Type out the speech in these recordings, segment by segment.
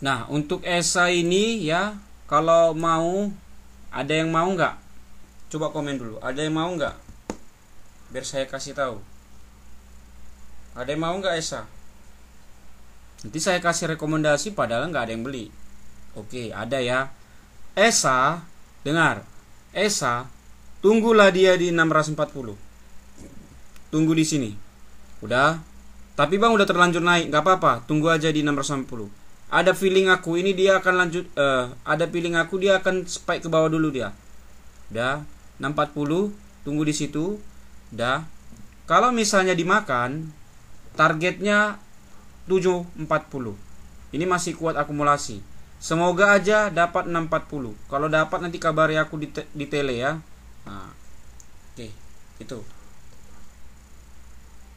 Nah, untuk ESA ini ya, kalau mau, ada yang mau nggak? Coba komen dulu. Ada yang mau nggak? Biar saya kasih tahu. Ada yang mau nggak ESA? Nanti saya kasih rekomendasi padahal nggak ada yang beli. Oke, ada ya. ESA, dengar. ESA, tunggulah dia di 640. Tunggu di sini. Udah. Tapi bang udah terlanjur naik, nggak apa-apa. Tunggu aja di 640. Ada feeling aku ini dia akan lanjut. Ada feeling aku dia akan spike ke bawah dulu dia. Udah. 640. Tunggu di situ. Udah. Kalau misalnya dimakan, targetnya 740. Ini masih kuat akumulasi. Semoga aja dapat 640. Kalau dapat nanti kabari aku di tele ya. Nah, oke, itu.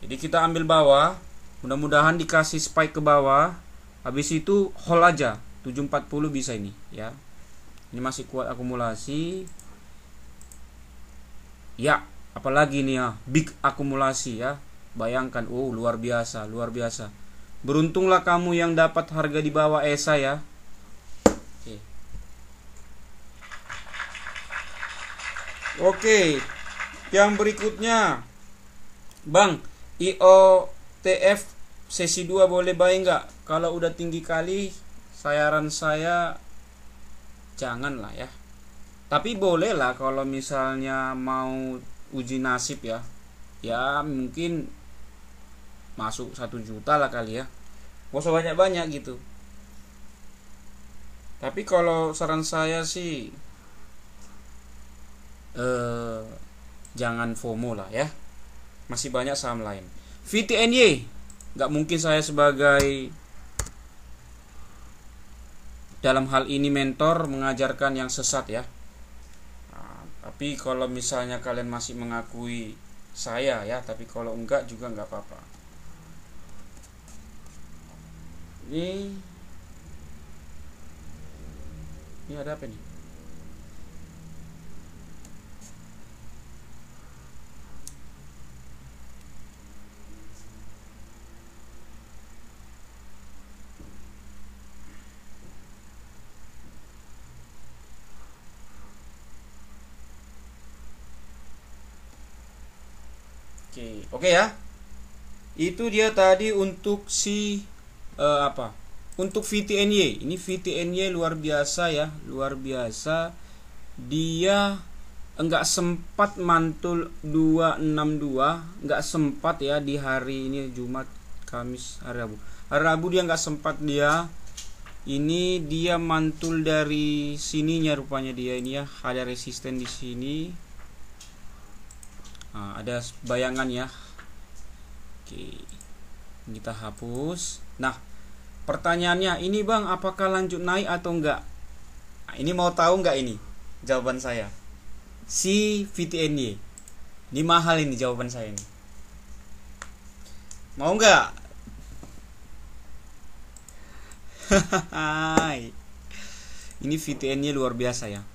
Jadi kita ambil bawah, mudah-mudahan dikasih spike ke bawah. Habis itu hold aja 740 bisa ini ya. Ini masih kuat akumulasi. Ya, apalagi nih ya, big akumulasi ya. Bayangkan, oh luar biasa, luar biasa. Beruntunglah kamu yang dapat harga di bawah ESA ya. Oke. Yang berikutnya, Bang, IOTF sesi 2 boleh buy nggak? Kalau udah tinggi kali, saran saya jangan lah ya. Tapi boleh lah kalau misalnya mau uji nasib ya. Ya mungkin masuk 1 juta lah kali ya. Gak usah banyak-banyak gitu. Tapi kalau saran saya sih jangan FOMO lah ya. Masih banyak saham lain. VTNY, nggak mungkin saya sebagai dalam hal ini mentor mengajarkan yang sesat ya. Nah, tapi kalau misalnya kalian masih mengakui saya ya, tapi kalau enggak juga nggak apa-apa. Ini ada apa nih? Oke ya. Itu dia tadi untuk si apa? Untuk VTNY. Ini VTNY luar biasa ya, luar biasa. Dia enggak sempat mantul 262, enggak sempat ya di hari ini Jumat, Kamis, hari Rabu. Hari Rabu dia enggak sempat dia. Ini dia mantul dari sininya rupanya dia ini ya, ada resisten di sini. Nah, ada bayangan ya. Oke, kita hapus. Nah, pertanyaannya ini bang, apakah lanjut naik atau enggak? Nah, ini mau tahu enggak ini? Jawaban saya, si VTNY. Ini mahal ini jawaban saya ini. Mau enggak? Ini VTNY luar biasa ya.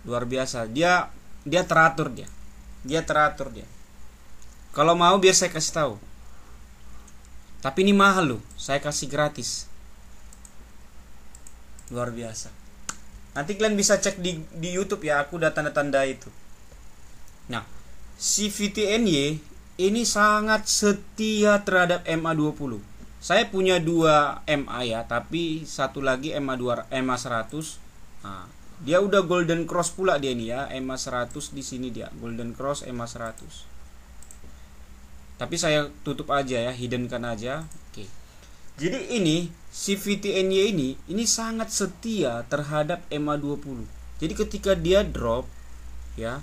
Luar biasa. Dia teratur dia. Dia teratur dia. Kalau mau biar saya kasih tahu. Tapi ini mahal loh, saya kasih gratis. Luar biasa. Nanti kalian bisa cek di YouTube ya, aku udah tanda-tanda itu. Nah, si VTNY ini sangat setia terhadap MA20. Saya punya 2 MA ya, tapi satu lagi MA 100. Nah, dia udah golden cross pula dia nih ya, MA 100 di sini dia, golden cross MA 100. Tapi saya tutup aja ya, hiddenkan aja. Oke. Jadi ini si VTNY ini sangat setia terhadap MA20. Jadi ketika dia drop ya,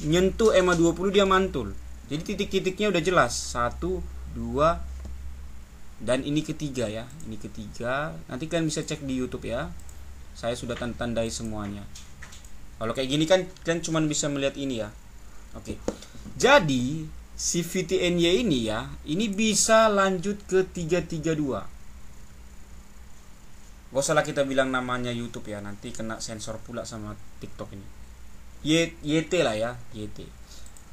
nyentuh MA20 dia mantul. Jadi titik-titiknya udah jelas, 1, 2, dan ini ketiga ya. Ini ketiga. Nanti kalian bisa cek di YouTube ya. Saya sudah tandai semuanya. Kalau kayak gini kan kalian cuma bisa melihat ini ya. Oke. Jadi si VTNY ini ya, ini bisa lanjut ke 332. Gak usah lah kita bilang namanya YouTube ya, nanti kena sensor pula sama TikTok ini. YT lah ya, YT.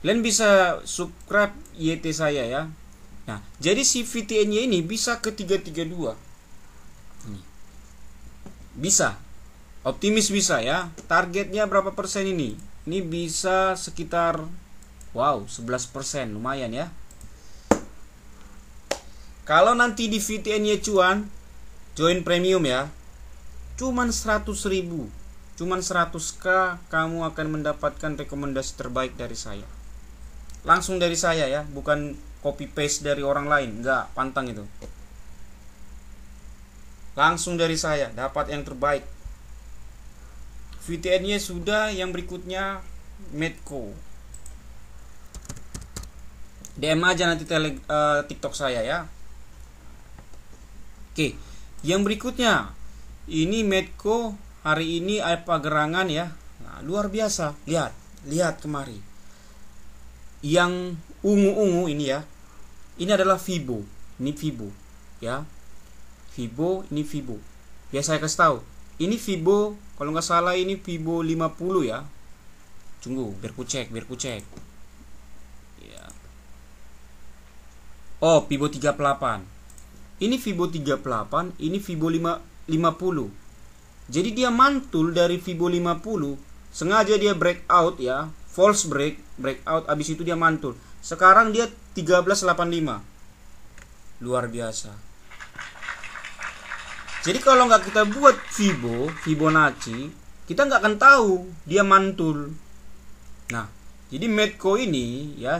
Kalian bisa subscribe YT saya ya. Nah, jadi si VTNY ini bisa ke 332. Nih. Bisa. Optimis bisa ya. Targetnya berapa persen ini? Ini bisa sekitar 11%, lumayan ya. Kalau nanti di VTN-nya cuan, join premium ya. Cuman 100.000, cuman 100k kamu akan mendapatkan rekomendasi terbaik dari saya. Langsung dari saya ya, bukan copy paste dari orang lain. Enggak, pantang itu. Langsung dari saya, dapat yang terbaik. VTN-nya sudah, yang berikutnya Medco. DM aja nanti TikTok saya ya. Oke, yang berikutnya ini Medco hari ini apa gerangan ya. Nah, luar biasa. Lihat kemari. Yang ungu-ungu ini ya. Ini adalah Fibo. Ini Fibo ya. Fibo, ini Fibo. Ya saya kasih tahu. Ini Fibo, kalau nggak salah ini Fibo 50 ya. Tunggu, biar ku cek. Ya. Oh, Fibo 38. Ini Fibo 38, ini Fibo 50. Jadi dia mantul dari Fibo 50, sengaja dia breakout ya, false breakout, abis itu dia mantul. Sekarang dia 1385. Luar biasa. Jadi kalau nggak kita buat Fibonacci, kita nggak akan tahu dia mantul. Nah, jadi Medco ini ya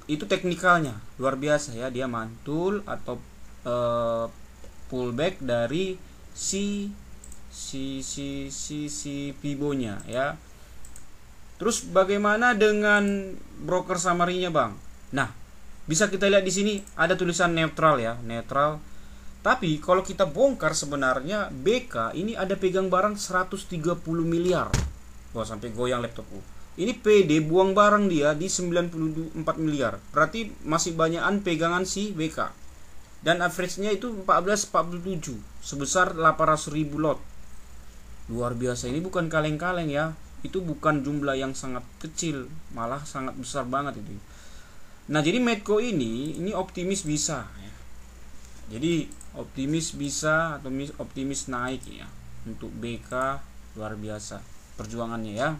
itu teknikalnya luar biasa ya, dia mantul atau pullback dari si Fibonya ya. Terus bagaimana dengan broker summary-nya, Bang? Nah, bisa kita lihat di sini ada tulisan netral ya, netral. Tapi kalau kita bongkar sebenarnya BK ini ada pegang barang 130 miliar. Wah, sampai goyang laptopku. Ini PD buang barang dia di 94 miliar. Berarti masih banyakan pegangan si BK. Dan average-nya itu 1447 sebesar 800.000 lot. Luar biasa, ini bukan kaleng-kaleng ya. Itu bukan jumlah yang sangat kecil, malah sangat besar banget itu. Nah, jadi Medco ini optimis bisa ya. Jadi optimis bisa atau optimis naik ya. Untuk BK luar biasa perjuangannya ya.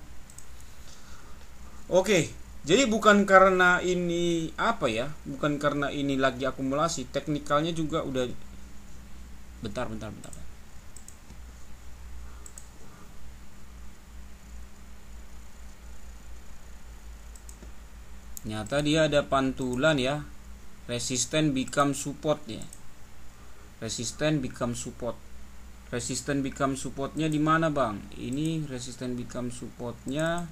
Oke, jadi bukan karena ini apa ya, bukan karena ini lagi akumulasi, teknikalnya juga udah. Bentar. Nyata dia ada pantulan ya. Resisten become support ya. Resisten become support. Resisten become supportnya di mana, Bang? Ini resisten become supportnya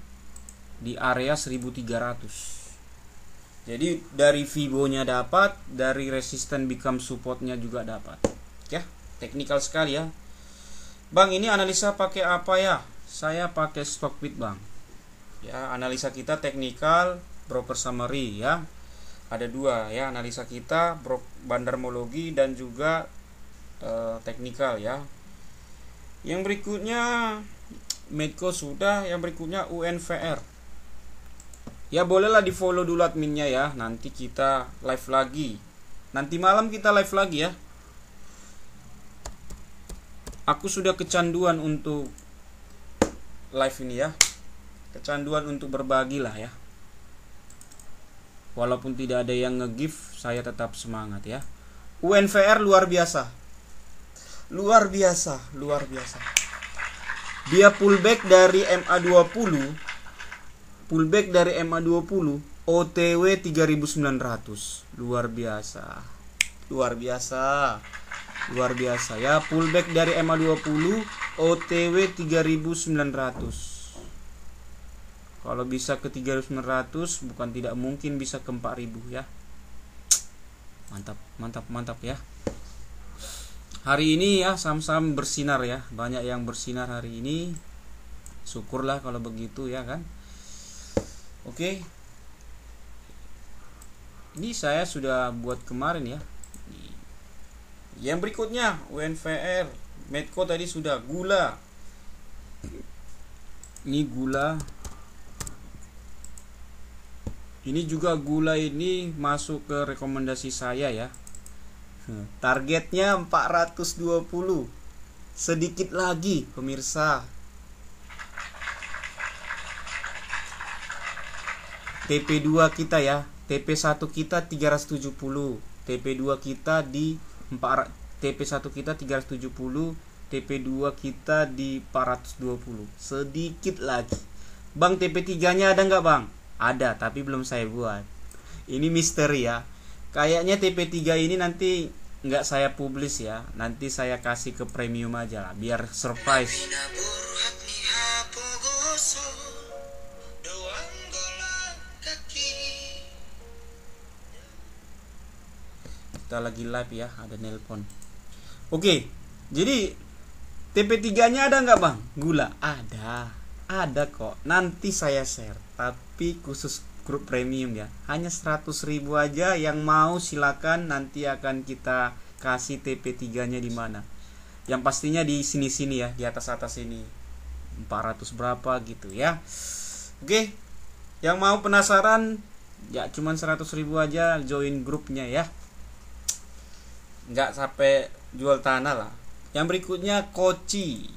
di area 1300. Jadi dari Fibonya dapat, dari resisten become supportnya juga dapat. Ya, teknikal sekali ya. Bang, ini analisa pakai apa ya? Saya pakai Stockbit, Bang. Ya, analisa kita teknikal, broker summary ya. Ada dua ya, analisa kita bandarmologi dan juga teknikal ya. Yang berikutnya Medco sudah, yang berikutnya UNVR. Ya bolehlah di follow dulu adminnya ya. Nanti kita live lagi. Nanti malam kita live lagi ya. Aku sudah kecanduan untuk live ini ya. Kecanduan untuk berbagi lah ya. Walaupun tidak ada yang nge-give, saya tetap semangat ya. UNVR luar biasa. Luar biasa. Dia pullback dari MA20. Pullback dari MA20 OTW 3900. Luar biasa ya. Pullback dari MA20 OTW 3900. Kalau bisa ke 3900, bukan tidak mungkin bisa ke 4000 ya. Mantap ya. Hari ini ya saham-saham bersinar ya. Banyak yang bersinar hari ini. Syukurlah kalau begitu ya kan. Oke. Ini saya sudah buat kemarin ya. Yang berikutnya UNVR, Medco tadi sudah, gula. Ini gula. Ini juga gula, ini masuk ke rekomendasi saya ya. Targetnya 420. sedikit lagi pemirsa. TP2 kita ya, TP1 kita 370, TP2 kita di 4, TP1 kita 370, TP2 kita di 420. Sedikit lagi. Bang, TP3-nya ada nggak bang? Ada, tapi belum saya buat. Ini misteri ya. Kayaknya TP3 ini nanti nggak saya publish ya. Nanti saya kasih ke premium aja lah, biar surprise. Kita lagi live ya, ada nelpon. Oke, jadi TP3-nya ada nggak bang? Gula? Ada kok. Nanti saya share, tapi khusus grup premium ya. Hanya 100.000 aja, yang mau silakan. Nanti akan kita kasih TP3-nya di mana. Yang pastinya di sini-sini ya, di atas-atas ini. 400 berapa gitu ya. Oke, yang mau penasaran ya cuman 100.000 aja, join grupnya ya. Nggak sampai jual tanah lah. Yang berikutnya Koci.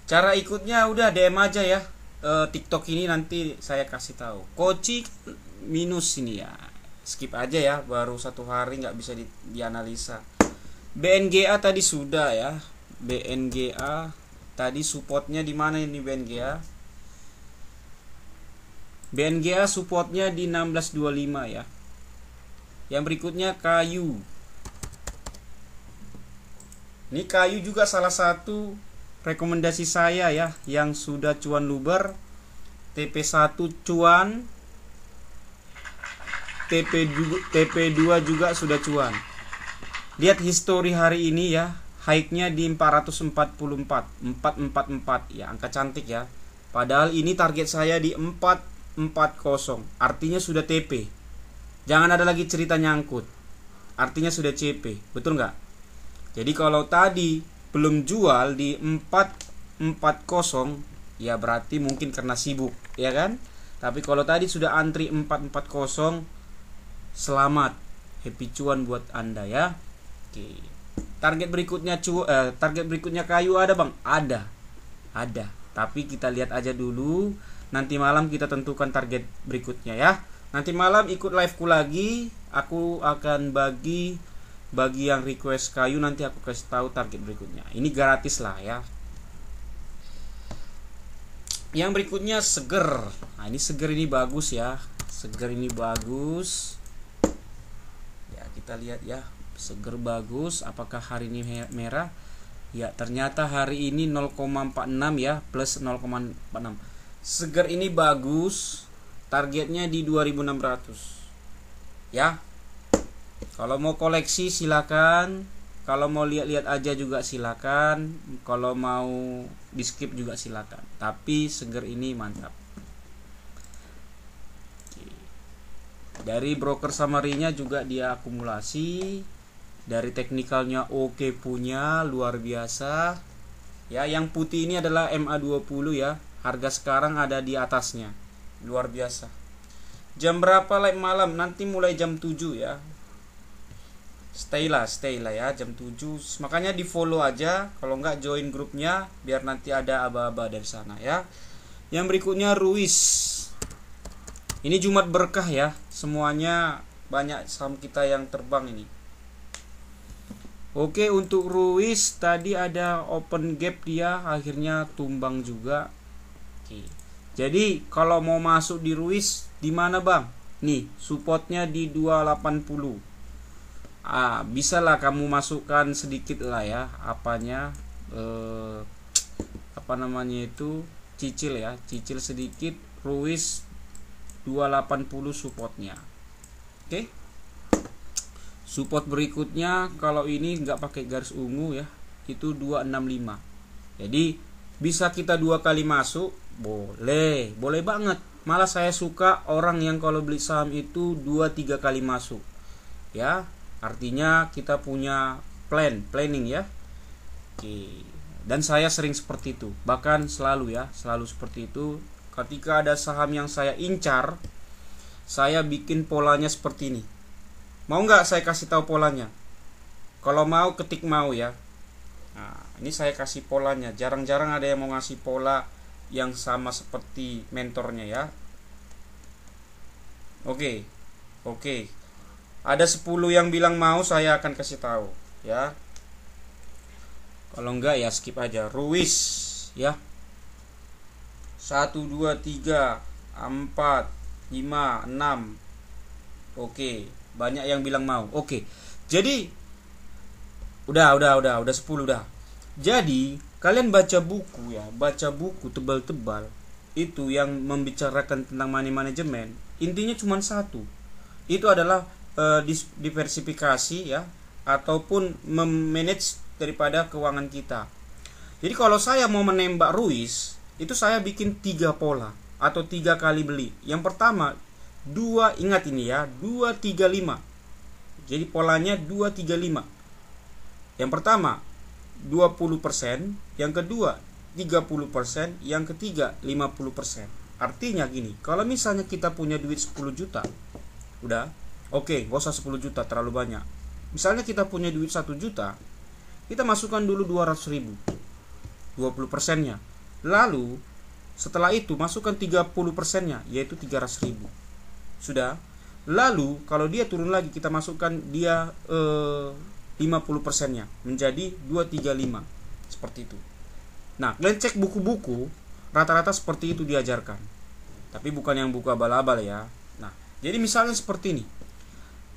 Cara ikutnya udah DM aja ya. TikTok ini nanti saya kasih tahu. Koci minus ini ya. Skip aja ya, baru 1 hari nggak bisa dianalisa. BNGA tadi sudah ya. BNGA tadi supportnya di mana ini BNGA? BNGA supportnya di 1625 ya. Yang berikutnya Kayu. Ini Kayu juga salah satu rekomendasi saya ya, yang sudah cuan luber. TP1 cuan, TP2 juga sudah cuan. Lihat histori hari ini ya, high-nya di 444, 444 ya, angka cantik ya. Padahal ini target saya di 440, artinya sudah TP. Jangan ada lagi cerita nyangkut, artinya sudah CP, betul nggak? Jadi kalau tadi belum jual di 440, ya berarti mungkin karena sibuk, ya kan? Tapi kalau tadi sudah antri 440, selamat, happy cuan buat Anda ya. Oke. Target berikutnya Kayu ada bang? Ada. Tapi kita lihat aja dulu. Nanti malam kita tentukan target berikutnya ya. Nanti malam ikut liveku lagi. Aku akan bagi yang request Kayu, nanti aku kasih tahu target berikutnya. Ini gratis lah ya. Yang berikutnya Seger. Nah, ini Seger ini bagus ya. Seger ini bagus. Ya, kita lihat ya. Seger bagus. Apakah hari ini merah? Ya, ternyata hari ini 0,46 ya, plus 0,46. Seger ini bagus. Targetnya di 2600. Ya. Kalau mau koleksi silakan. Kalau mau lihat-lihat aja juga silakan. Kalau mau di skip juga silakan. Tapi Seger ini mantap. Dari broker summary-nya juga dia akumulasi. Dari teknikalnya oke punya, luar biasa. Ya, yang putih ini adalah MA20 ya. Harga sekarang ada di atasnya. Luar biasa. Jam berapa live malam? Nanti mulai jam 7 ya. Stay lah ya, jam 7. Makanya di follow aja, kalau nggak join grupnya biar nanti ada aba-aba dari sana ya. Yang berikutnya Ruiz. Ini Jumat berkah ya. Semuanya banyak saham kita yang terbang ini. Oke, untuk Ruiz tadi ada open gap, dia akhirnya tumbang juga. Oke. Jadi kalau mau masuk di Ruiz di mana bang? Nih, supportnya di 280. Bisa lah kamu masukkan sedikit lah ya, cicil ya, cicil sedikit. Ruiz 280 supportnya. Oke. Support berikutnya kalau ini nggak pakai garis ungu ya, itu 265. Jadi bisa kita 2 kali masuk, boleh banget. Malah saya suka orang yang kalau beli saham itu 2-3 kali masuk. Ya, artinya kita punya planning ya. Oke. Dan saya sering seperti itu, bahkan selalu seperti itu. Ketika ada saham yang saya incar, saya bikin polanya seperti ini. Mau nggak saya kasih tahu polanya? Kalau mau ketik mau ya. Nah, ini saya kasih polanya. Jarang-jarang ada yang mau ngasih pola yang sama seperti mentornya ya. Oke. Ada 10 yang bilang mau, saya akan kasih tahu ya. Kalau enggak ya skip aja. Ruiz ya. 1 2 3 4 5 6. Oke, banyak yang bilang mau. Oke. Jadi udah 10 udah. Jadi kalian baca buku ya, baca buku tebal-tebal itu yang membicarakan tentang money management, intinya cuma satu. Itu adalah diversifikasi ya, ataupun memanage daripada keuangan kita. Jadi kalau saya mau menembak Ruiz, itu saya bikin 3 pola atau 3 kali beli. Yang pertama 2, ingat ini ya, 235. Jadi polanya 235. Yang pertama 20%, yang kedua 30%, yang ketiga 50%. Artinya gini, kalau misalnya kita punya duit 10 juta, udah, oke, gak usah 10 juta, terlalu banyak. Misalnya kita punya duit 1 juta, kita masukkan dulu 200.000, 20%-nya. Lalu setelah itu masukkan 30%-nya, yaitu 300.000. Sudah. Lalu kalau dia turun lagi, kita masukkan dia 50%-nya menjadi 235. Seperti itu. Nah, kalian cek buku-buku, rata-rata seperti itu diajarkan. Tapi bukan yang buku abal-abal ya. Nah, jadi misalnya seperti ini.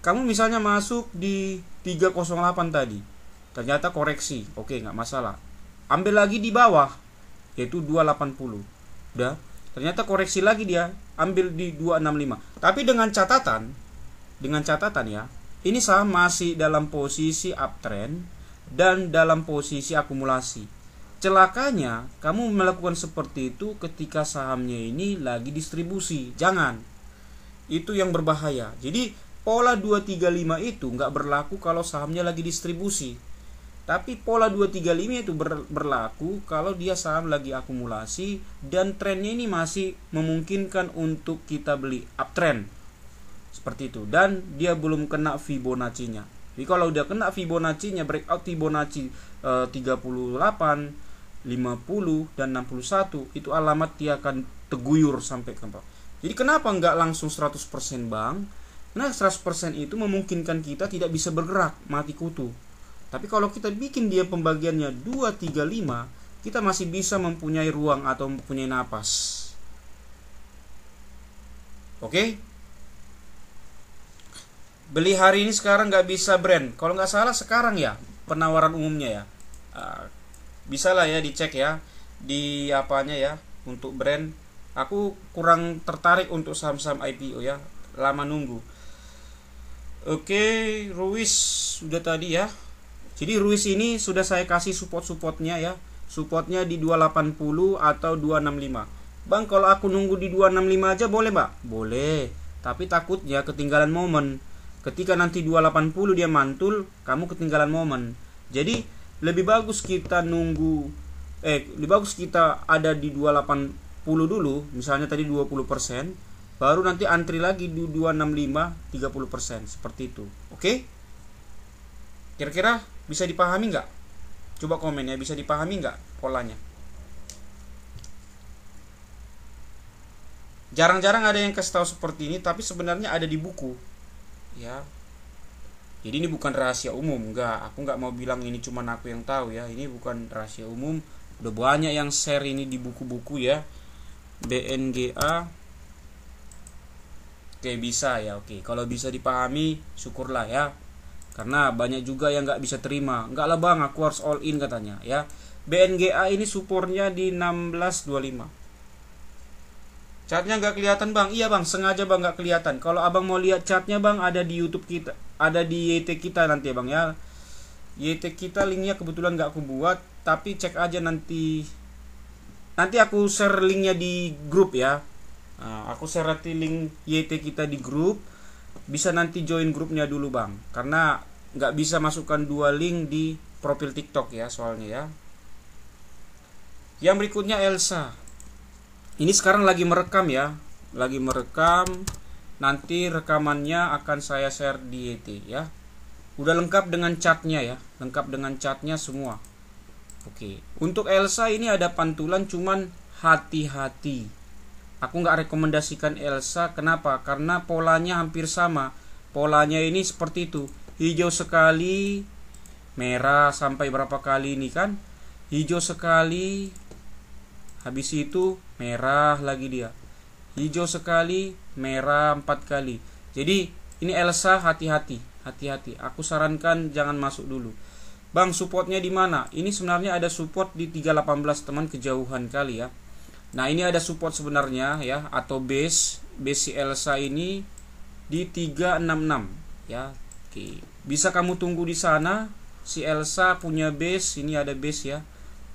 Kamu misalnya masuk di 308 tadi. Ternyata koreksi. Oke, nggak masalah. Ambil lagi di bawah, yaitu 280. Udah. Ternyata koreksi lagi dia, ambil di 265. Tapi dengan catatan ya, ini saham masih dalam posisi uptrend dan dalam posisi akumulasi. Celakanya, kamu melakukan seperti itu ketika sahamnya ini lagi distribusi. Jangan. Itu yang berbahaya. Jadi, pola 235 itu nggak berlaku kalau sahamnya lagi distribusi. Tapi pola 235 itu berlaku kalau dia saham lagi akumulasi dan trennya ini masih memungkinkan untuk kita beli uptrend. Seperti itu. Dan dia belum kena Fibonacci-nya. Jadi kalau udah kena Fibonacci-nya, breakout Fibonacci 38, 50 dan 61, itu alamat dia akan teguyur sampai ke bawah. Jadi kenapa nggak langsung 100% Bang? Karena 100% itu memungkinkan kita tidak bisa bergerak, mati kutu. Tapi kalau kita bikin dia pembagiannya 235, kita masih bisa mempunyai ruang atau mempunyai napas. Oke? Beli hari ini sekarang nggak bisa brand. Kalau nggak salah sekarang ya penawaran umumnya ya. Bisa lah ya dicek ya di apanya ya untuk brand. Aku kurang tertarik untuk saham-saham IPO ya, lama nunggu. Oke, Ruiz sudah tadi ya. Jadi Ruiz ini sudah saya kasih support-supportnya ya. Supportnya di 280 atau 265. Bang, kalau aku nunggu di 265 aja boleh, Mbak? Boleh. Tapi takutnya ketinggalan momen. Ketika nanti 280 dia mantul, kamu ketinggalan momen. Jadi lebih bagus kita lebih bagus kita ada di 280 dulu, misalnya tadi 20%, baru nanti antri lagi di 265 30%, seperti itu. Oke? Kira-kira bisa dipahami nggak? Coba komen ya, bisa dipahami nggak polanya? Jarang-jarang ada yang kasih tahu seperti ini, tapi sebenarnya ada di buku. Ya. Jadi ini bukan rahasia umum, enggak. Aku nggak mau bilang ini cuma aku yang tahu ya. Ini bukan rahasia umum. Udah banyak yang share ini di buku-buku ya. BNGA. Oke, bisa ya. Oke, kalau bisa dipahami, syukurlah ya. Karena banyak juga yang nggak bisa terima. Enggak lah Bang, aku harus all in katanya ya. BNGA ini supportnya di 1625. Chartnya nggak kelihatan Bang. Iya Bang, sengaja Bang nggak kelihatan. Kalau Abang mau lihat chartnya Bang, ada di YouTube kita, ada di YT kita nanti ya Bang ya. YT kita linknya kebetulan nggak aku buat, tapi cek aja nanti. Nanti aku share linknya di grup ya. Nah, aku share nanti link YT kita di grup. Bisa nanti join grupnya dulu Bang, karena nggak bisa masukkan 2 link di profil TikTok ya soalnya ya. Yang berikutnya Elsa. Ini sekarang lagi merekam ya, lagi merekam nanti rekamannya akan saya share di YT ya. Udah lengkap dengan catnya ya, lengkap dengan catnya semua. Oke, untuk Elsa ini ada pantulan, cuman hati-hati. Aku nggak rekomendasikan Elsa, kenapa? Karena polanya hampir sama. Polanya ini seperti itu, hijau sekali, merah sampai berapa kali ini kan? Hijau sekali, habis itu merah lagi dia. Hijau sekali, merah 4 kali. Jadi ini Elsa, hati-hati, hati-hati. Aku sarankan jangan masuk dulu. Bang, supportnya di mana? Ini sebenarnya ada support di 318 teman, kejauhan kali ya. Nah, ini ada support sebenarnya ya, atau base si Elsa ini di 366 ya. Oke. Bisa kamu tunggu di sana. Si Elsa punya base, ini ada base ya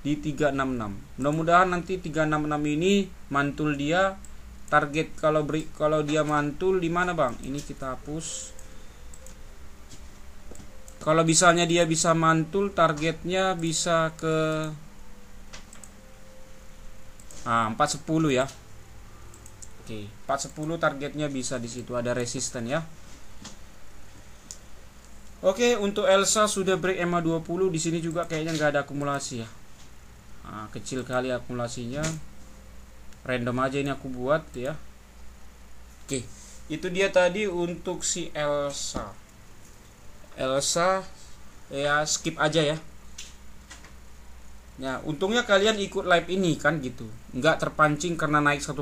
di 366. Mudah-mudahan nanti 366 ini mantul dia. Target kalau dia mantul di mana, Bang? Ini kita hapus. Kalau misalnya dia bisa mantul, targetnya bisa ke 410 ya. Oke, 410 targetnya bisa di situ, ada resisten ya. Oke, untuk Elsa sudah break EMA 20, di sini juga kayaknya nggak ada akumulasi ya. Kecil kali akumulasinya. Random aja ini aku buat ya. Oke, itu dia tadi untuk si Elsa. Elsa ya skip aja ya. Ya, untungnya kalian ikut live ini kan gitu. Nggak terpancing karena naik 1%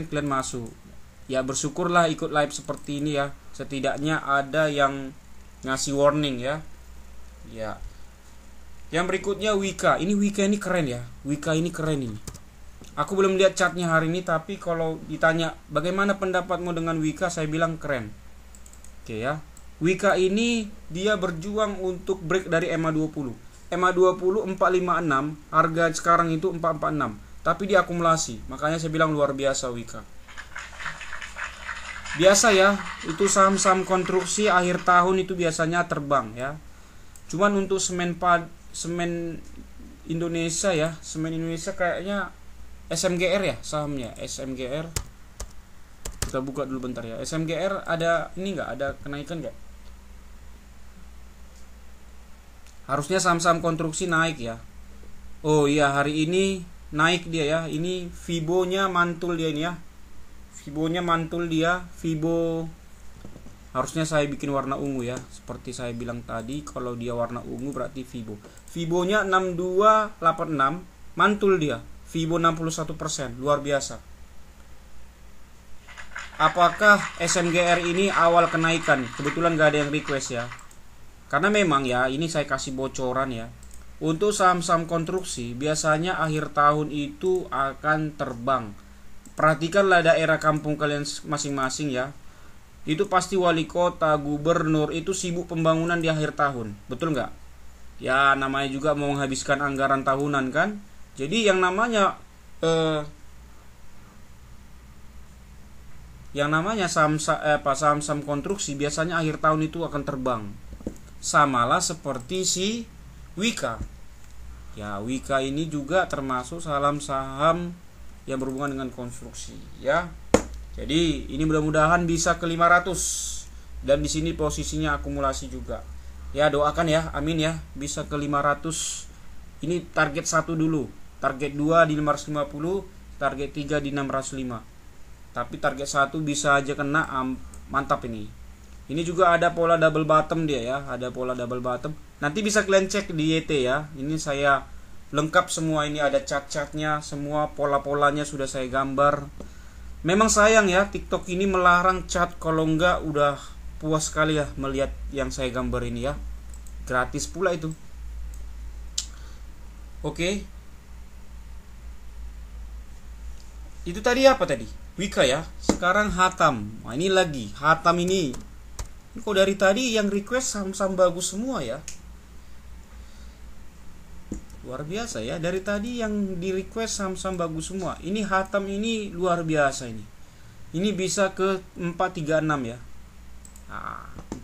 kalian masuk. Ya bersyukurlah ikut live seperti ini ya. Setidaknya ada yang ngasih warning ya. Ya. Yang berikutnya Wika. Ini Wika ini keren ya. Wika ini keren ini. Aku belum lihat chartnya hari ini, tapi kalau ditanya bagaimana pendapatmu dengan Wika, saya bilang keren. Oke ya. Wika ini dia berjuang untuk break dari EMA 20. EMA 20 456, harga sekarang itu 446. Tapi dia akumulasi. Makanya saya bilang luar biasa Wika. Biasa ya, itu saham-saham konstruksi akhir tahun itu biasanya terbang ya. Cuman untuk semen Indonesia ya, semen Indonesia kayaknya SMGR ya sahamnya, SMGR. Kita buka dulu bentar ya. SMGR ada ini nggak, ada kenaikan nggak? Harusnya saham-saham konstruksi naik ya. Oh iya, hari ini naik dia ya. Ini Fibo-nya mantul dia ini ya. Fibo-nya mantul dia. Fibo harusnya saya bikin warna ungu ya. Seperti saya bilang tadi, kalau dia warna ungu berarti Fibo. Fibo-nya 6286, mantul dia. Fibo 61%, luar biasa. Apakah SMGR ini awal kenaikan? Kebetulan gak ada yang request ya. Karena memang ya, ini saya kasih bocoran ya. Untuk saham-saham konstruksi, biasanya akhir tahun itu akan terbang. Perhatikanlah daerah kampung kalian masing-masing ya. Itu pasti wali kota, gubernur, itu sibuk pembangunan di akhir tahun. Betul nggak? Ya, namanya juga mau menghabiskan anggaran tahunan kan. Jadi yang namanya saham-saham konstruksi biasanya akhir tahun itu akan terbang. Samalah seperti si Wika. Ya, Wika ini juga termasuk saham-saham yang berhubungan dengan konstruksi ya. Jadi ini mudah-mudahan bisa ke 500 dan di sini posisinya akumulasi juga. Ya, doakan ya, amin ya, bisa ke 500. Ini target 1 dulu. Target 2 di 550, target 3 di 605. Tapi target 1 bisa aja kena, mantap ini. Ini juga ada pola double bottom dia ya, ada pola double bottom. Nanti bisa kalian cek di YT ya. Ini saya lengkap semua, ini ada cat-catnya, semua pola-polanya sudah saya gambar. Memang sayang ya, TikTok ini melarang cat, kalau enggak udah puas sekali ya melihat yang saya gambar ini ya. Gratis pula itu. Oke. Itu tadi apa tadi? Wika ya. Sekarang Hatam. Nah, ini lagi Hatam ini. Kok dari tadi yang request saham-saham bagus semua ya. Luar biasa ya. Dari tadi yang di request saham-saham bagus semua. Ini Hatam ini luar biasa ini. Ini bisa ke 436 ya.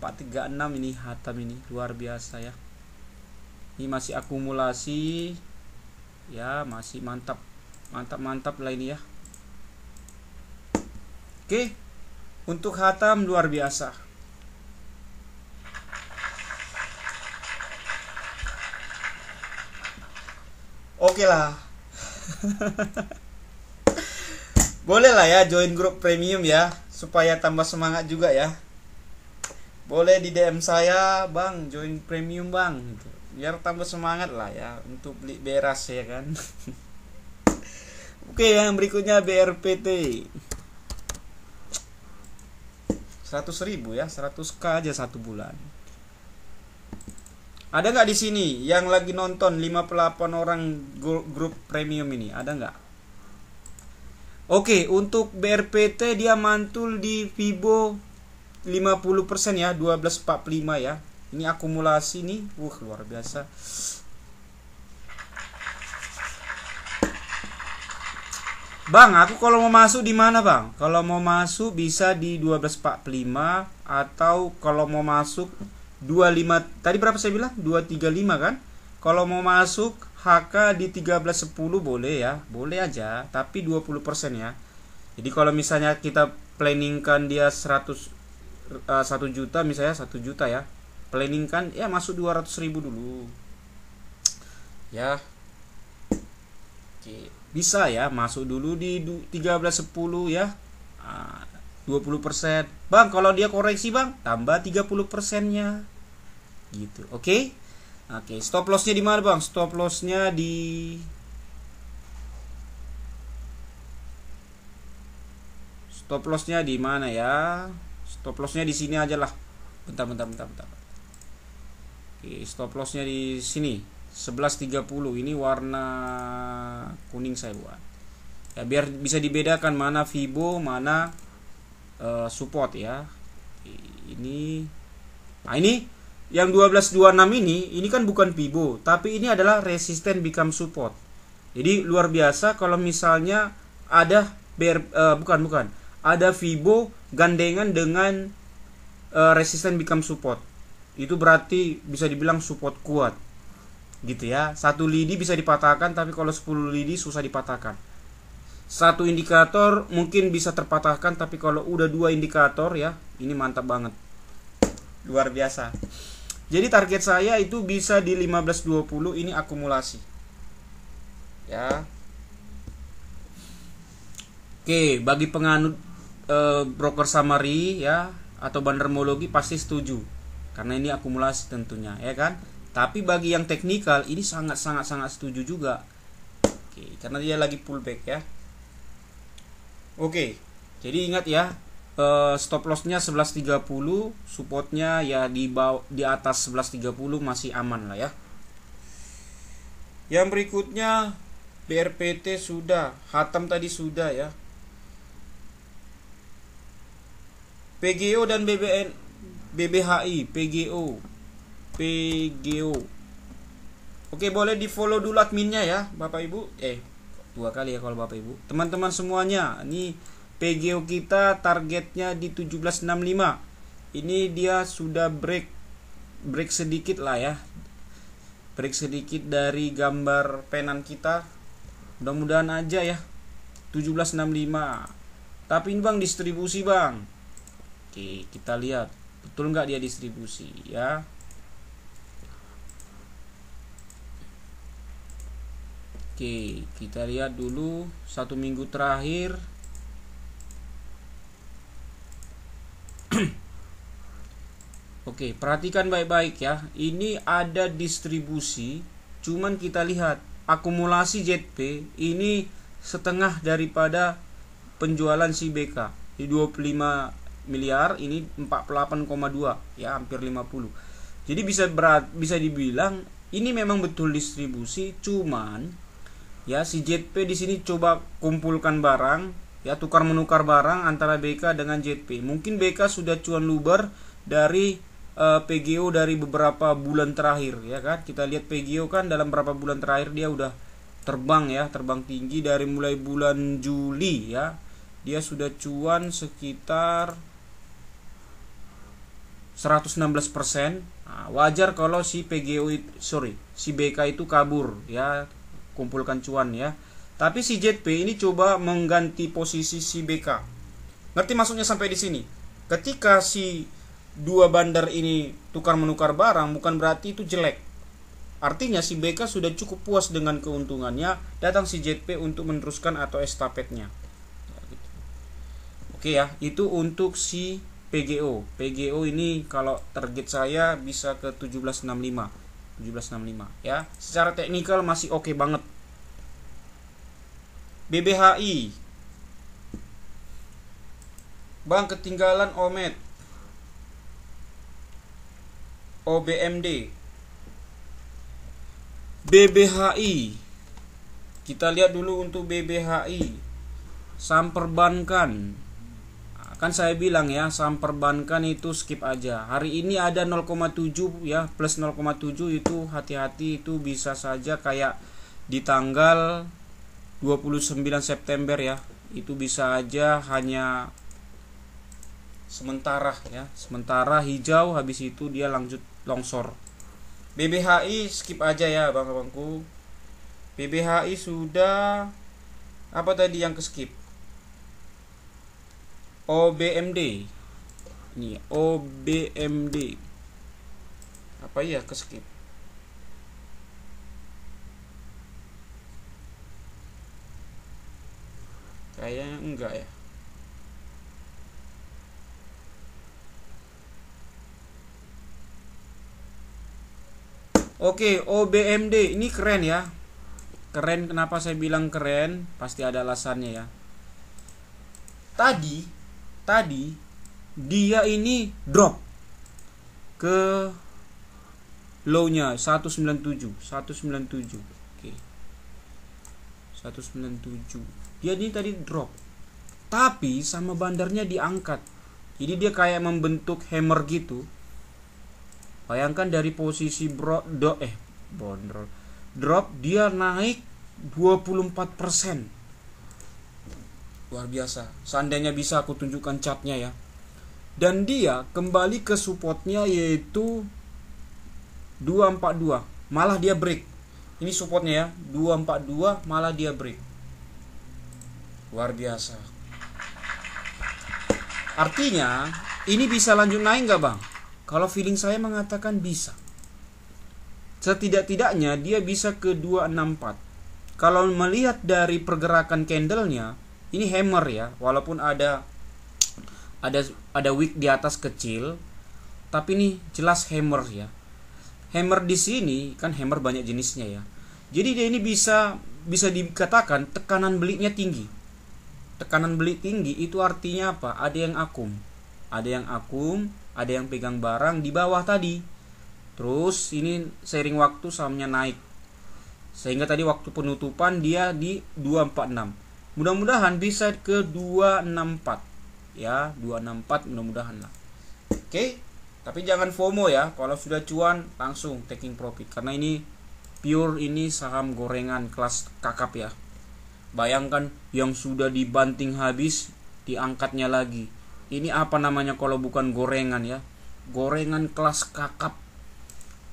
436 ini Hatam ini luar biasa ya. Ini masih akumulasi. Ya, masih mantap. Mantap lah ini ya. Oke. Untuk Hatam luar biasa. Oke lah. Boleh lah ya join grup premium ya, supaya tambah semangat juga ya. Boleh di DM saya, Bang, join premium Bang, gitu. Biar tambah semangat lah ya untuk beli beras ya kan. Oke, yang berikutnya BRPT 100.000 ya, 100k aja satu bulan. Ada nggak di sini yang lagi nonton 58 orang grup premium ini? Ada nggak? Oke, untuk BRPT dia mantul di Fibo 50% ya, 1245 ya. Ini akumulasi nih, luar biasa. Bang, aku kalau mau masuk di mana, Bang? Kalau mau masuk bisa di 1245 atau kalau mau masuk 25. Tadi berapa saya bilang? 235 kan? Kalau mau masuk HK di 1310 boleh ya. Boleh aja, tapi 20% ya. Jadi kalau misalnya kita planningkan dia 1 juta misalnya, 1 juta ya. Planningkan ya masuk 200.000 dulu. Ya. Oke. Bisa ya, masuk dulu di 1310 ya. 20%. Bang, kalau dia koreksi, Bang, tambah 30%-nya. Gitu. Oke? Oke, stop loss-nya di mana, Bang? Stop loss-nya di mana ya? Stop loss-nya di sini aja lah. Bentar. Oke, stop loss-nya di sini. 11.30 ini warna kuning saya buat ya, biar bisa dibedakan mana Fibo, mana support ya. Nah ini yang 1226 ini kan bukan Fibo, tapi ini adalah resisten become support. Jadi luar biasa kalau misalnya ada bukan ada Fibo gandengan dengan resisten become support, itu berarti bisa dibilang support kuat gitu ya. 1 lidi bisa dipatahkan, tapi kalau 10 lidi susah dipatahkan. 1 indikator mungkin bisa terpatahkan, tapi kalau udah 2 indikator ya, ini mantap banget, luar biasa. Jadi target saya itu bisa di 15.20, ini akumulasi ya. Oke, bagi penganut broker summary ya atau bandermologi pasti setuju, karena ini akumulasi tentunya ya kan. Tapi bagi yang teknikal ini sangat setuju juga. Oke, karena dia lagi pullback ya. Oke. Jadi ingat ya, stop loss-nya 11.30, supportnya ya di atas 11.30 masih aman lah ya. Yang berikutnya BRPT sudah, Hatam tadi sudah ya. PGO dan BBHI, PGO. Oke, boleh di follow dulu adminnya ya Bapak Ibu. 2 kali ya kalau Bapak Ibu. Teman-teman semuanya, ini PGO kita targetnya di 1765. Ini dia sudah break sedikit lah ya. Break sedikit dari gambar penan kita. Mudah-mudahan aja ya 1765. Tapi ini Bang distribusi, Bang. Oke, kita lihat betul nggak dia distribusi ya. Oke, kita lihat dulu 1 minggu terakhir. Oke, perhatikan baik-baik ya. Ini ada distribusi, cuman kita lihat akumulasi ZP ini setengah daripada penjualan si BK. Di 25 miliar, ini 48,2 ya, hampir 50. Jadi bisa dibilang ini memang betul distribusi, cuman ya si ZP di sini coba kumpulkan barang ya, tukar menukar barang antara BK dengan ZP. Mungkin BK sudah cuan luber dari PGO dari beberapa bulan terakhir ya kan. Kita lihat PGO kan dalam beberapa bulan terakhir dia udah terbang ya, terbang tinggi dari mulai bulan Juli ya. Dia sudah cuan sekitar 116%. Nah, wajar kalau si si BK itu kabur ya, kumpulkan cuan ya. Tapi si ZP ini coba mengganti posisi si BK. Ngerti maksudnya sampai di sini? Ketika si dua bandar ini tukar menukar barang, bukan berarti itu jelek. Artinya si BK sudah cukup puas dengan keuntungannya, datang si JP untuk meneruskan atau estafetnya. Oke ya, itu untuk si PGO. PGO ini kalau target saya bisa ke 1765 ya. Secara teknikal masih oke banget. BBHI, Bang ketinggalan Omet. OBMD, BBHI. Kita lihat dulu untuk BBHI. Saham perbankan. Kan saya bilang ya, saham perbankan itu skip aja. Hari ini ada 0,7 ya, plus 0,7 itu hati-hati, itu bisa saja kayak di tanggal 29 September ya. Itu bisa aja hanya sementara ya, sementara hijau, habis itu dia lanjut longsor. BBHI skip aja ya bang-bangku. BBHI sudah, apa tadi yang ke skip? OBMD. Ini OBMD. Apa ya ke skip? Kayaknya enggak ya. Oke, OBMD ini keren ya. Keren, kenapa saya bilang keren? Pasti ada alasannya ya. Tadi dia ini drop ke low-nya 197. Oke. 197. Dia ini tadi drop. Tapi sama bandarnya diangkat. Jadi dia kayak membentuk hammer gitu. Bayangkan dari posisi drop dia naik 24%. Luar biasa. Seandainya bisa aku tunjukkan chartnya ya. Dan dia kembali ke supportnya yaitu 242. Malah dia break. Ini supportnya ya, 242 malah dia break. Luar biasa. Artinya ini bisa lanjut naik nggak bang? Kalau feeling saya mengatakan bisa. Setidak-tidaknya dia bisa ke 264. Kalau melihat dari pergerakan candlenya, ini hammer ya, walaupun ada wick di atas kecil, tapi ini jelas hammer ya. Hammer di sini kan hammer banyak jenisnya ya. Jadi dia ini bisa dikatakan tekanan belinya tinggi. Tekanan beli tinggi itu artinya apa? Ada yang akum, ada yang pegang barang di bawah tadi. Terus ini seiring waktu sahamnya naik. Sehingga tadi waktu penutupan dia di 246. Mudah-mudahan bisa ke 264. Ya, 264 mudah-mudahan lah. Oke. Tapi jangan FOMO ya. Kalau sudah cuan langsung taking profit karena ini pure, ini saham gorengan kelas kakap ya. Bayangkan yang sudah dibanting habis diangkatnya lagi. Ini apa namanya kalau bukan gorengan ya? Gorengan kelas kakap.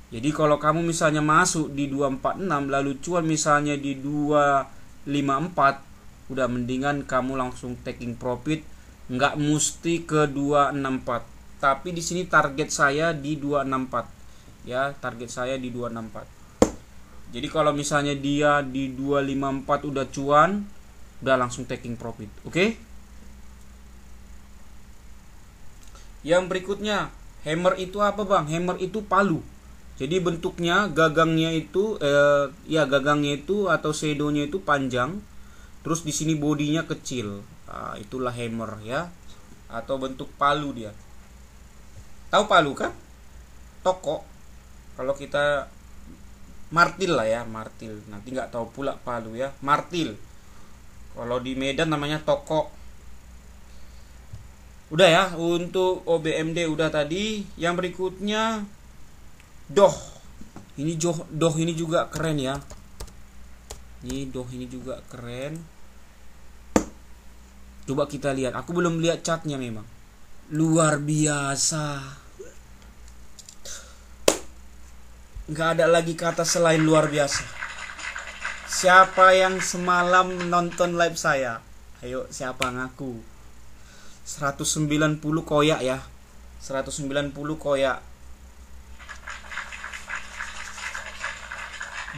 Jadi kalau kamu misalnya masuk di 246 lalu cuan misalnya di 254, udah mendingan kamu langsung taking profit, nggak mesti ke 264. Tapi di sini target saya di 264. Ya, target saya di 264. Jadi kalau misalnya dia di 254 udah cuan, udah langsung taking profit. Oke? Yang berikutnya, hammer itu apa bang? Hammer itu palu. Jadi bentuknya gagangnya itu atau shadownya itu panjang. Terus di sini bodinya kecil. Nah, itulah hammer ya. Atau bentuk palu dia. Tahu palu kan? Toko. Kalau kita martil lah ya, martil. Nanti nggak tahu pula palu ya, martil. Kalau di Medan namanya toko. Udah ya, untuk OBMD udah tadi. Yang berikutnya Doh. Ini Doh ini juga keren ya. Ini Doh ini juga keren. Coba kita lihat. Aku belum lihat chartnya memang. Luar biasa. Nggak ada lagi kata selain luar biasa. Siapa yang semalam nonton live saya? Ayo, siapa ngaku? 190 koyak ya. 190 koyak.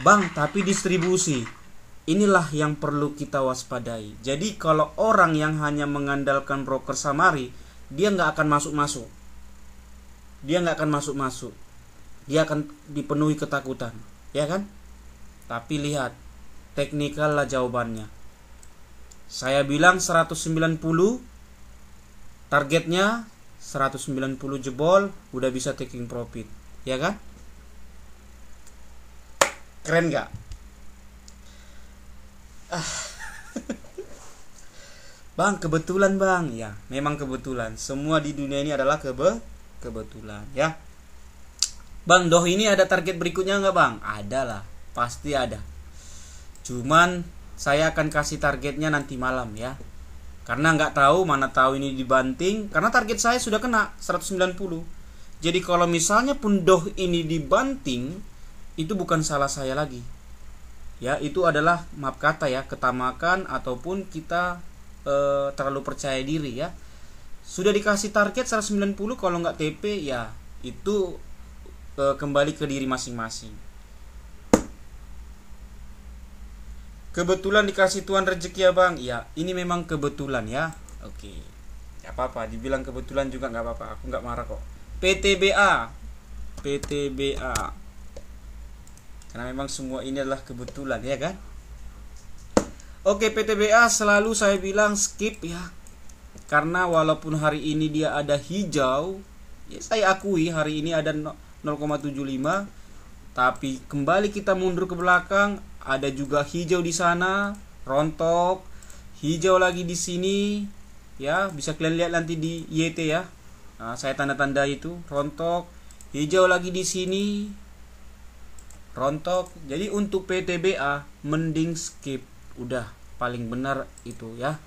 Bang, tapi distribusi. Inilah yang perlu kita waspadai. Jadi kalau orang yang hanya mengandalkan broker Samari, dia nggak akan masuk-masuk. Dia nggak akan masuk-masuk. Dia akan dipenuhi ketakutan, ya kan? Tapi lihat, teknikal lah jawabannya. Saya bilang 190, targetnya 190 jebol, udah bisa taking profit, ya kan? Keren gak? Bang, kebetulan bang. Ya, memang kebetulan. Semua di dunia ini adalah kebetulan, ya. Bang, doh ini ada target berikutnya nggak bang? Ada lah, pasti ada. Cuman saya akan kasih targetnya nanti malam ya. Karena nggak tahu, mana tahu ini dibanting. Karena target saya sudah kena 190. Jadi kalau misalnya pun doh ini dibanting, itu bukan salah saya lagi. Ya, itu adalah, maaf kata ya, ketamakan ataupun kita terlalu percaya diri ya. Sudah dikasih target 190, kalau nggak TP ya itu kembali ke diri masing-masing. Kebetulan dikasih Tuhan rezeki ya bang. Ya, ini memang kebetulan ya. Oke, nggak apa-apa, dibilang kebetulan juga nggak apa-apa, aku nggak marah kok. PTBA, karena memang semua ini adalah kebetulan ya kan. Oke, PTBA selalu saya bilang skip ya. Karena walaupun hari ini dia ada hijau, ya saya akui hari ini ada 0,75, tapi kembali kita mundur ke belakang, ada juga hijau di sana, rontok, hijau lagi di sini, ya bisa kalian lihat nanti di YT ya. Nah, saya tanda-tanda itu, rontok, hijau lagi di sini, rontok. Jadi untuk PTBA mending skip, udah paling benar itu ya.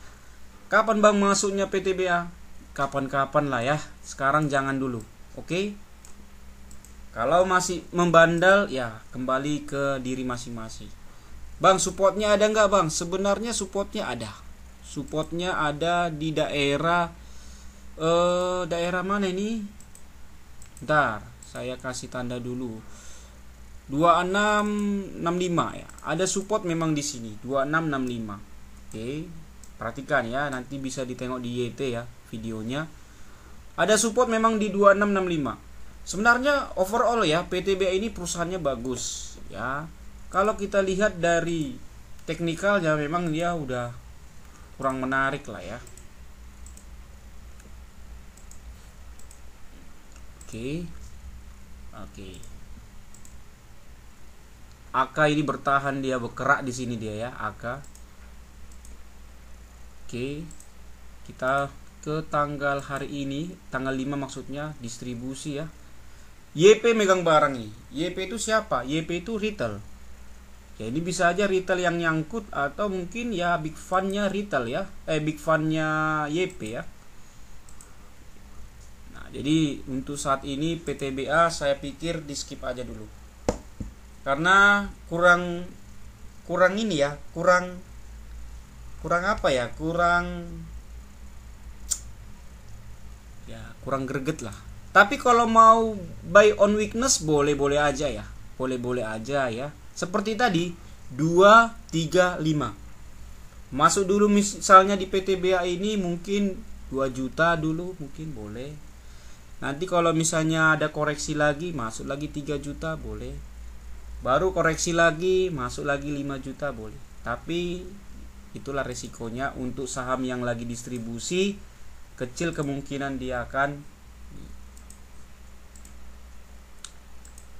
Kapan bang masuknya PTBA? Kapan-kapan lah ya. Sekarang jangan dulu. Oke? Kalau masih membandel ya kembali ke diri masing-masing. Bang, supportnya ada nggak bang? Sebenarnya supportnya ada. Supportnya ada di daerah daerah mana ini? Bentar, saya kasih tanda dulu. 2665 ya. Ada support memang di sini 2665. Oke, perhatikan ya, nanti bisa ditengok di YT ya videonya. Ada support memang di 2665. Sebenarnya overall ya PTBA ini perusahaannya bagus ya. Kalau kita lihat dari teknikalnya memang dia udah kurang menarik lah ya. Oke. AK ini bertahan, dia bergerak di sini dia ya, AK. Oke. Kita ke tanggal hari ini, tanggal 5 maksudnya, distribusi ya. YP megang barang nih. YP itu siapa? YP itu retail. Ya, ini bisa aja retail yang nyangkut atau mungkin ya big fund-nya retail ya. Big fund-nya YP ya. Nah, jadi untuk saat ini PTBA saya pikir di skip aja dulu. Karena kurang ini ya, kurang apa ya? Kurang greget lah. Tapi kalau mau buy on weakness boleh-boleh aja ya. Boleh-boleh aja ya. Seperti tadi 2, 3, 5. Masuk dulu misalnya di PTBA ini mungkin 2 juta dulu mungkin boleh. Nanti kalau misalnya ada koreksi lagi, masuk lagi 3 juta boleh. Baru koreksi lagi, masuk lagi 5 juta boleh. Tapi itulah resikonya untuk saham yang lagi distribusi, kecil kemungkinan dia akan.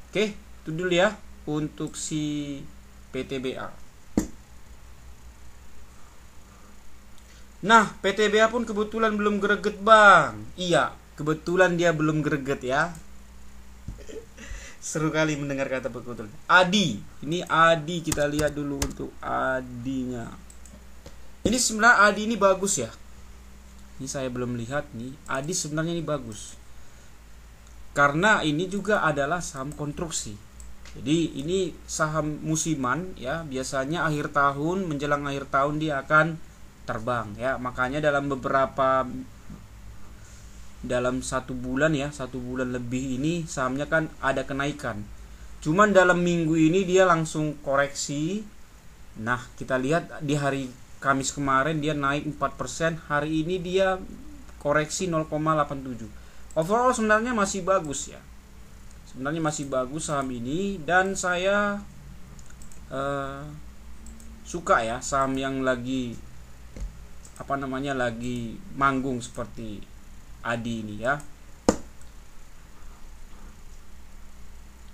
Oke, itu dulu ya untuk si PTBA. Nah, PTBA pun kebetulan belum greget bang. Iya, kebetulan dia belum greget ya. Seru kali mendengar kata betul. Adi, ini Adi, kita lihat dulu untuk Adinya. Ini sebenarnya Adi ini bagus ya. Ini saya belum lihat nih. Adi sebenarnya ini bagus. Karena ini juga adalah saham konstruksi. Jadi ini saham musiman ya. Biasanya akhir tahun, menjelang akhir tahun dia akan terbang ya. Makanya dalam beberapa dalam 1 bulan ya, 1 bulan lebih ini sahamnya kan ada kenaikan. Cuman dalam minggu ini dia langsung koreksi. Nah, kita lihat di hari Kamis kemarin dia naik 4%, hari ini dia koreksi 0,87. Overall sebenarnya masih bagus ya. Sebenarnya masih bagus saham ini, dan saya suka ya saham yang lagi lagi manggung seperti Adi ini ya.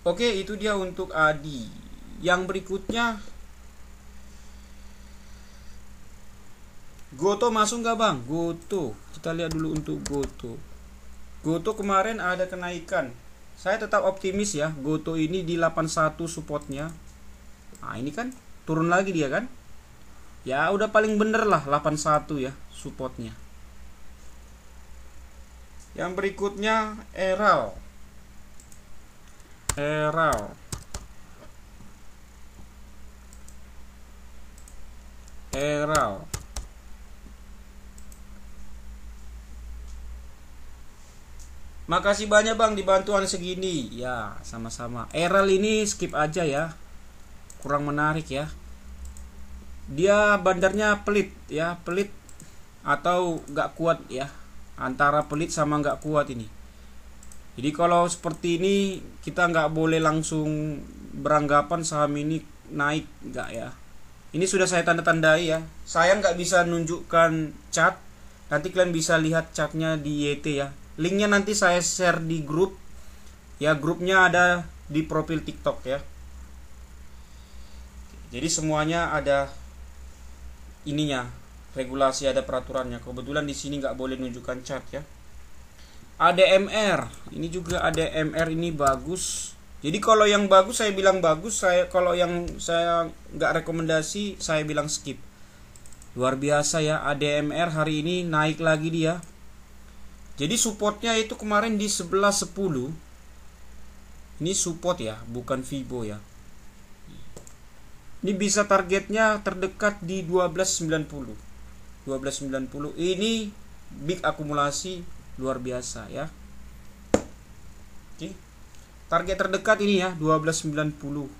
Oke, itu dia untuk Adi. Yang berikutnya, Goto masuk nggak bang? Goto, kita lihat dulu untuk Goto. Goto kemarin ada kenaikan. Saya tetap optimis ya. Goto ini di 81 supportnya. Nah ini kan turun lagi dia kan. Ya udah paling bener lah 81 ya supportnya. Yang berikutnya Eral. Makasih banyak bang dibantuan segini. Ya sama-sama. Eral ini skip aja ya, kurang menarik ya. Dia bandarnya pelit ya, pelit atau gak kuat ya, antara pelit sama gak kuat ini. Jadi kalau seperti ini kita gak boleh langsung beranggapan saham ini naik, gak ya. Ini sudah saya tanda-tandai ya. Saya gak bisa nunjukkan chart. Nanti kalian bisa lihat chartnya di YT ya. Linknya nanti saya share di grup ya, grupnya ada di profil TikTok ya. Jadi semuanya ada ininya, regulasi, ada peraturannya. Kebetulan di sini nggak boleh nunjukkan chart ya. ADMR, ini juga ADMR ini bagus. Jadi kalau yang bagus saya bilang bagus, kalau yang saya nggak rekomendasi saya bilang skip. Luar biasa ya, ADMR hari ini naik lagi dia. Jadi supportnya itu kemarin di 11.10. Ini support ya, bukan Fibo ya. Ini bisa targetnya terdekat di 12.90. 12.90 ini big akumulasi luar biasa ya. Oke. Target terdekat ini ya 12.90.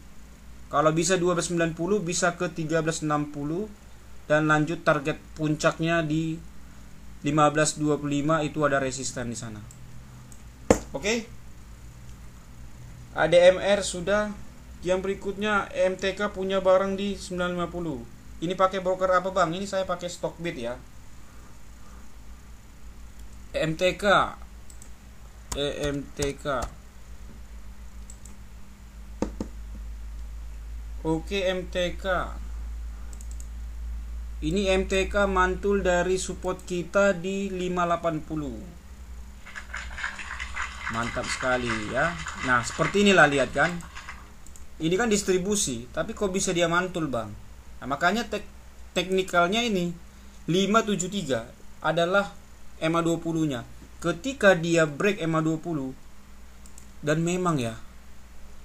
Kalau bisa 12.90 bisa ke 13.60 dan lanjut target puncaknya di 15.25, itu ada resisten di sana. Oke. ADMR sudah. Yang berikutnya MTK punya barang di 950. Ini pakai broker apa bang? Ini saya pakai Stockbit ya. EMTK. Oke, MTK. Ini MTK mantul dari support kita di 580. Mantap sekali ya. Nah seperti inilah, lihat kan. Ini kan distribusi, tapi kok bisa dia mantul bang? Nah, makanya teknikalnya ini 573 adalah EMA 20 nya. Ketika dia break EMA 20, dan memang ya,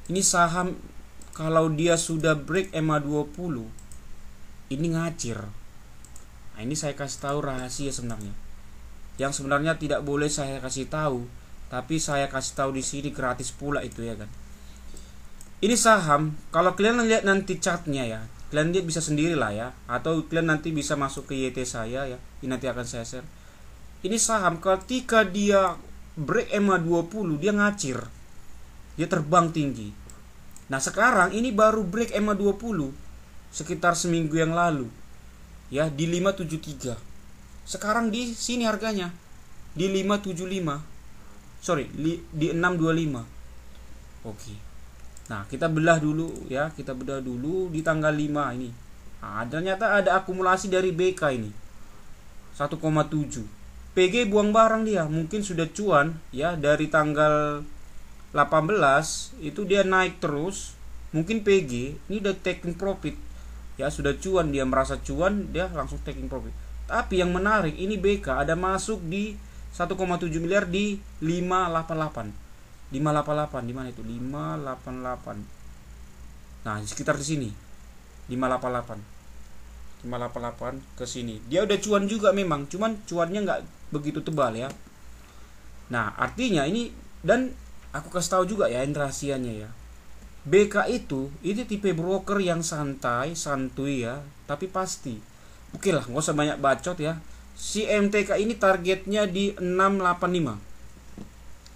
ini saham kalau dia sudah break EMA 20 ini ngacir. Nah ini saya kasih tahu rahasia sebenarnya, yang sebenarnya tidak boleh saya kasih tahu, tapi saya kasih tahu di sini gratis pula itu ya kan. Ini saham kalau kalian lihat nanti chartnya ya, kalian lihat bisa sendiri lah ya, atau kalian nanti bisa masuk ke YT saya ya, ini nanti akan saya share. Ini saham ketika dia break EMA 20 dia ngacir, dia terbang tinggi. Nah sekarang ini baru break EMA 20 sekitar seminggu yang lalu ya, di 573. Sekarang di sini harganya di 575. Sorry, di 625. Oke. Nah, kita belah dulu ya, kita bedah dulu di tanggal 5 ini. Nah, ternyata ada akumulasi dari BK ini. 1,7. PG buang barang dia, mungkin sudah cuan ya, dari tanggal 18 itu dia naik terus. Mungkin PG ini udah taking profit. Ya sudah cuan, dia merasa cuan, dia langsung taking profit. Tapi yang menarik ini BK ada masuk di 1,7 miliar di 588. 588 di mana itu? 588. Nah, sekitar di sini. 588. 588 ke sini. Dia udah cuan juga memang, cuman cuannya nggak begitu tebal ya. Nah, artinya ini, dan aku kasih tahu juga ya, ini rahasianya ya. BK itu tipe broker yang santuy ya, tapi pasti. Oke lah, nggak usah banyak bacot ya. Si MTK ini targetnya di 685.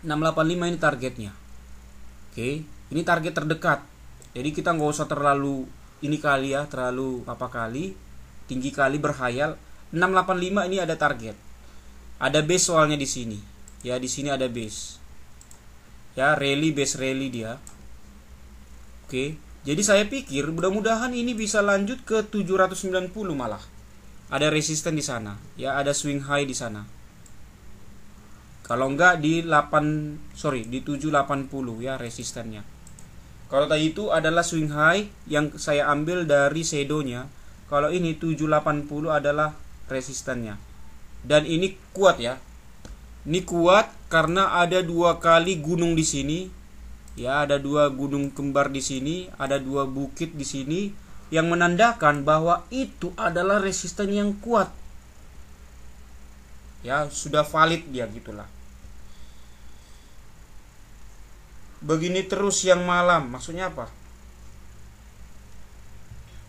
685 ini targetnya. Oke, ini target terdekat. Jadi kita nggak usah terlalu ini kali ya, terlalu tinggi kali berhayal. 685 ini ada target. Ada base soalnya di sini. Ya, di sini ada base. Ya, base rally dia. Oke. Jadi saya pikir mudah-mudahan ini bisa lanjut ke 790 malah. Ada resisten di sana. Ya, ada swing high di sana. Kalau enggak di 780 ya resistennya. Kalau tadi itu adalah swing high yang saya ambil dari shadownya. Kalau ini 780 adalah resistennya. Dan ini kuat ya. Ini kuat karena ada 2 kali gunung di sini. Ya, ada 2 gunung kembar di sini, ada 2 bukit di sini yang menandakan bahwa itu adalah resisten yang kuat. Ya, sudah valid dia gitulah. Begini terus yang malam, maksudnya apa?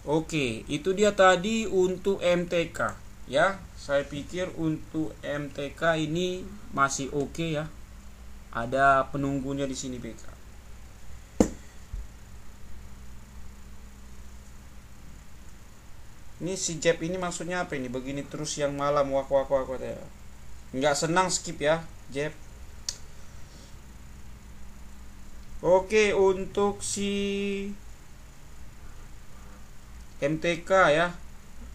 Oke, itu dia tadi untuk MTK ya. Saya pikir untuk MTK ini masih oke ya. Ada penunggunya di sini BK. Ini si Jeb ini maksudnya apa ini? Begini terus yang malam wak ya. Nggak senang skip ya, Jeb. Oke, untuk si MTK ya.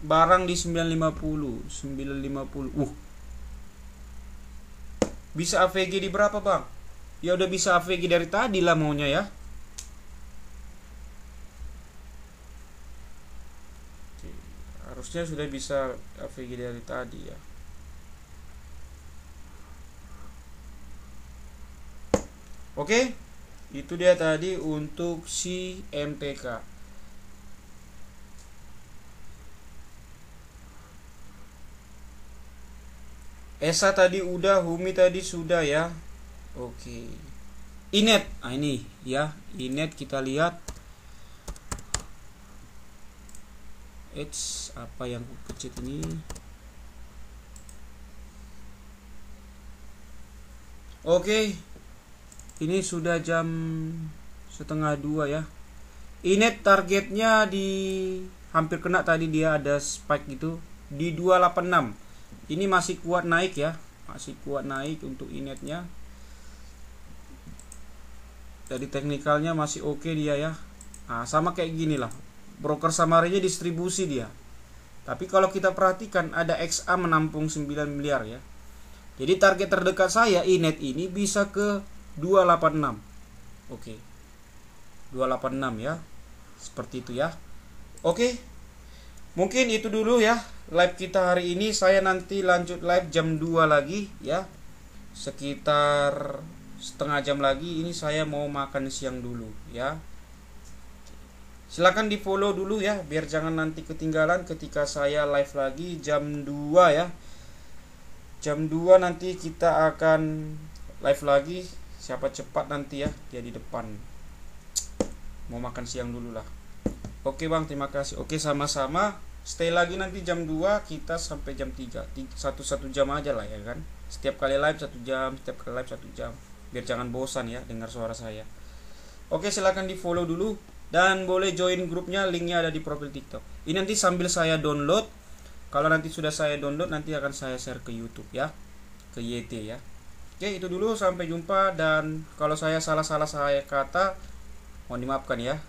Barang di 950. Bisa AVG di berapa, Bang? Ya udah bisa AVG dari tadi lah maunya ya. Harusnya sudah bisa AVG dari tadi ya. Oke, itu dia tadi untuk si MTK. Esa tadi udah, Humi tadi sudah ya. Oke. Inet, ini ya, Inet kita lihat. Apa yang kecil ini? Oke. Ini sudah jam 1:30 ya. Inet targetnya di hampir kena tadi, dia ada spike gitu di 286. Ini masih kuat naik ya. Masih kuat naik untuk Inetnya. Dari teknikalnya masih oke dia ya. Nah, sama kayak gini lah. Broker Samarinya distribusi dia. Tapi kalau kita perhatikan ada XA menampung 9 miliar ya. Jadi target terdekat saya Inet ini bisa ke 286. Oke. 286 ya. Seperti itu ya. Oke. Mungkin itu dulu ya live kita hari ini. Saya nanti lanjut live jam 2 lagi ya. Sekitar setengah jam lagi. Ini saya mau makan siang dulu ya. Silakan di follow dulu ya, biar jangan nanti ketinggalan ketika saya live lagi jam 2 ya. Jam 2 nanti kita akan live lagi. Siapa cepat nanti ya, dia di depan. Mau makan siang dulu lah. Oke Bang, terima kasih. Oke, sama-sama. Stay lagi nanti jam 2 kita sampai jam 3. Satu jam aja lah ya kan. Setiap kali live 1 jam, setiap kali live 1 jam. Biar jangan bosan ya dengar suara saya. Oke, silakan di follow dulu. Dan boleh join grupnya, linknya ada di profil TikTok. Ini nanti sambil saya download. Kalau nanti sudah saya download, nanti akan saya share ke YouTube ya, ke YT ya. Oke, itu dulu, sampai jumpa. Dan kalau saya salah kata, mohon dimaafkan ya.